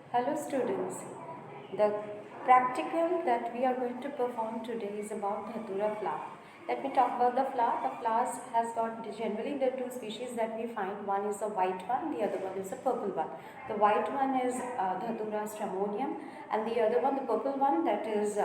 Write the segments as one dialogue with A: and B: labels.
A: Hello students, the practical that we are going to perform today is about Dhatura flower. Let me talk about the flower. The flowers has got generally the two species that we find. One is the white one, the other one is the purple one. The white one is Dhatura stramonium and the other one, the purple one, that is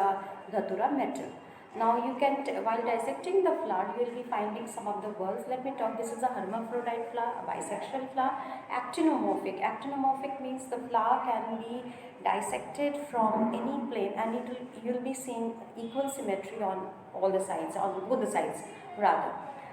A: Dhatura metal. Now you can, while dissecting the flower, you will be finding some of the words. Let me talk, this is a hermaphrodite flower, a bisexual flower, actinomorphic. Actinomorphic means the flower can be dissected from any plane and you will be seeing equal symmetry on all the sides, on both the sides rather.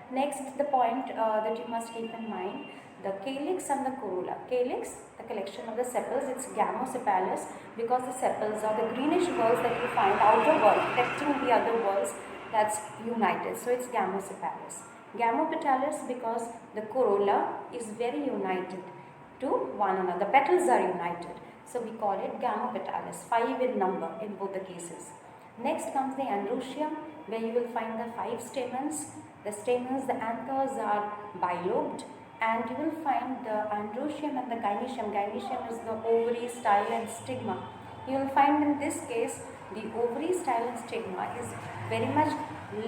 A: Next, the point that you must keep in mind, the calyx and the corolla. Calyx, the collection of the sepals, it's gamosepalous because the sepals are the greenish whorls that you find outer whorl protecting the other whorls, that's united. So it's gamosepalous. Gamopetalous because the corolla is very united to one another. The petals are united. So we call it gamopetalous, 5 in number in both the cases. Next comes the androecium, where you will find the 5 stamens. The stamens, the anthers are bilobed, and you will find the androecium and the gynoecium. Gynoecium is the ovary, style and stigma. You will find in this case the ovary, style and stigma is very much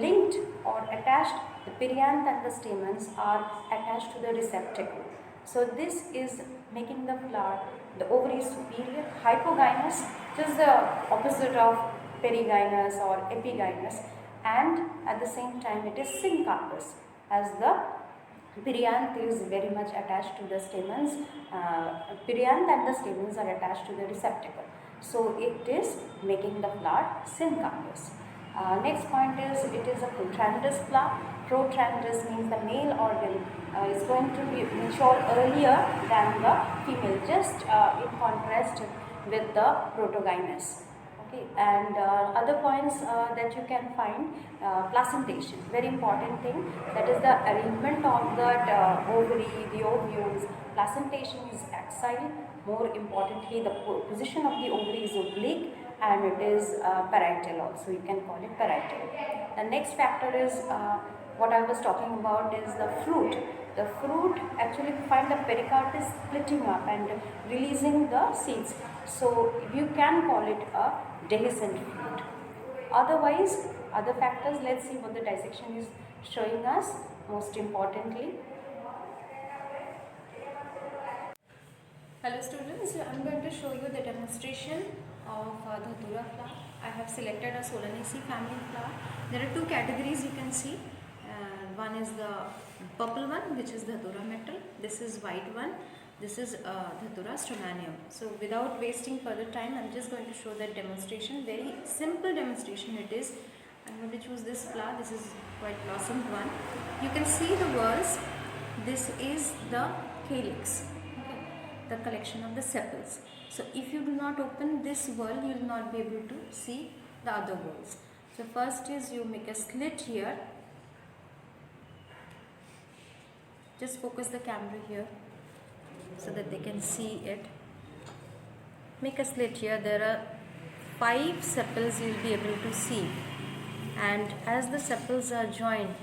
A: linked or attached. The perianth and the stamens are attached to the receptacle. So this is making the flower, the ovary is superior, hypogynous, which is the opposite of perigynous or epigynous, and at the same time it is syncarpous, as the perianth is very much attached to the stamens. Perianth and the stamens are attached to the receptacle. So it is making the flower syncarpous. Next point is, it is a protrandous flower. Protrandous means the male organ is going to be mature earlier than the female, just in contrast with the protogynous. Okay, and other points that you can find, placentation, very important thing, that is the arrangement of the ovary, the ovules. Placentation is axile. More importantly, the position of the ovary is oblique, and it is parietal also, you can call it parietal. The next factor is what I was talking about is the fruit. The fruit, actually we find the pericarp is splitting up and releasing the seeds. So you can call it a dehiscent fruit. Otherwise, other factors, let's see what the dissection is showing us most importantly. Hello students, I am going to show you the demonstration of Dhatura flower. I have selected a Solanaceae family flower. There are two categories you can see. One is the purple one, which is Dhatura metal. This is white one. This is Dhatura stramonium. So without wasting further time, I am just going to show that demonstration. Very simple demonstration it is. I am going to choose this flower. This is quite blossomed one. You can see the whorls. This is the calyx, the collection of the sepals. So if you do not open this whorl, you will not be able to see the other whorls. So first is, you make a slit here. Just focus the camera here so that they can see it. Make a slit here. There are 5 sepals you will be able to see, and as the sepals are joined,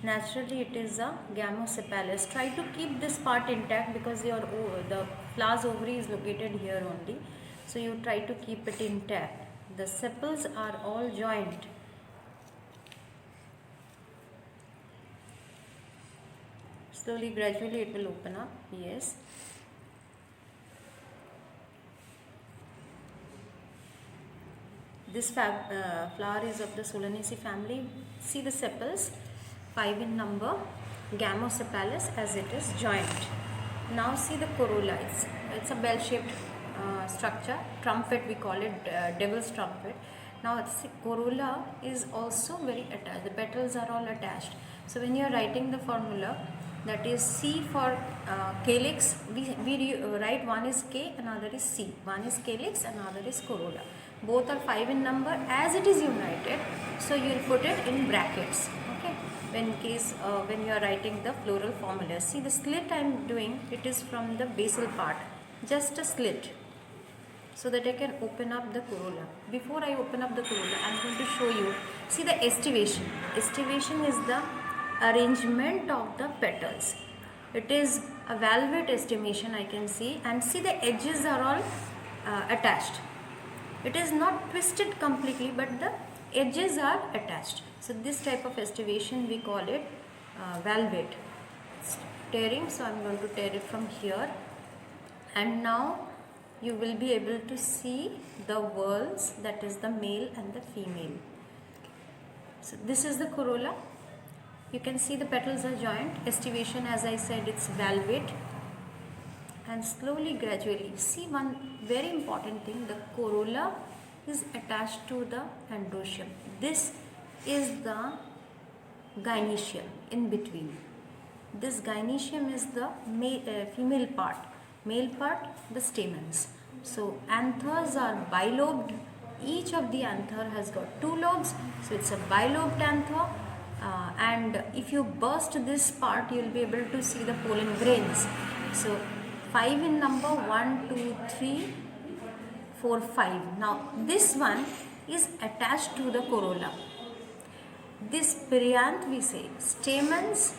A: naturally it is a gamosepalous. Try to keep this part intact because the flower's ovary is located here only. So you try to keep it intact. The sepals are all joined. Slowly, gradually it will open up. Yes. This flower is of the Solanaceae family. See the sepals, 5 in number, gamosepalous, as it is joined. Now see the corolla. It's a bell-shaped structure. Trumpet we call it, devil's trumpet. Now the corolla is also very attached. The petals are all attached. So when you are writing the formula, that is C for calyx. We write one is K, another is C. One is calyx, another is corolla. Both are 5 in number. As it is united, so you will put it in brackets. Okay. When you are writing the floral formula, see the slit I am doing. It is from the basal part, just a slit, so that I can open up the corolla. Before I open up the corolla, I am going to show you. See the estivation. Estivation is the arrangement of the petals. It is a valvate estimation, I can see, and see the edges are all attached. It is not twisted completely, but the edges are attached. So this type of estivation we call it valvate tearing. So I am going to tear it from here, and now you will be able to see the whorls, that is the male and the female. So this is the corolla. You can see the petals are joined. Estivation, as I said, it's valvate. And slowly, gradually, see one very important thing, the corolla is attached to the androecium. This is the gynoecium in between. This gynoecium is the female part, male part the stamens. So anthers are bilobed. Each of the anther has got 2 lobes, so it's a bilobed anther. And if you burst this part, you will be able to see the pollen grains. So 5 in number, 1, 2, 3, 4, 5. Now this one is attached to the corolla. This perianth, we say stamens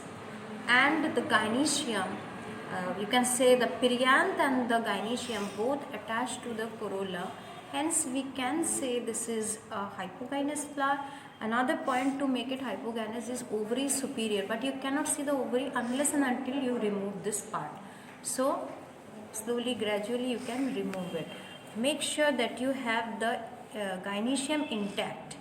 A: and the gynoecium, you can say the perianth and the gynoecium both attached to the corolla. Hence we can say this is a hypogynous flower. Another point to make it hypogynous is ovary superior, but you cannot see the ovary unless and until you remove this part. So slowly, gradually you can remove it. Make sure that you have the gynoecium intact.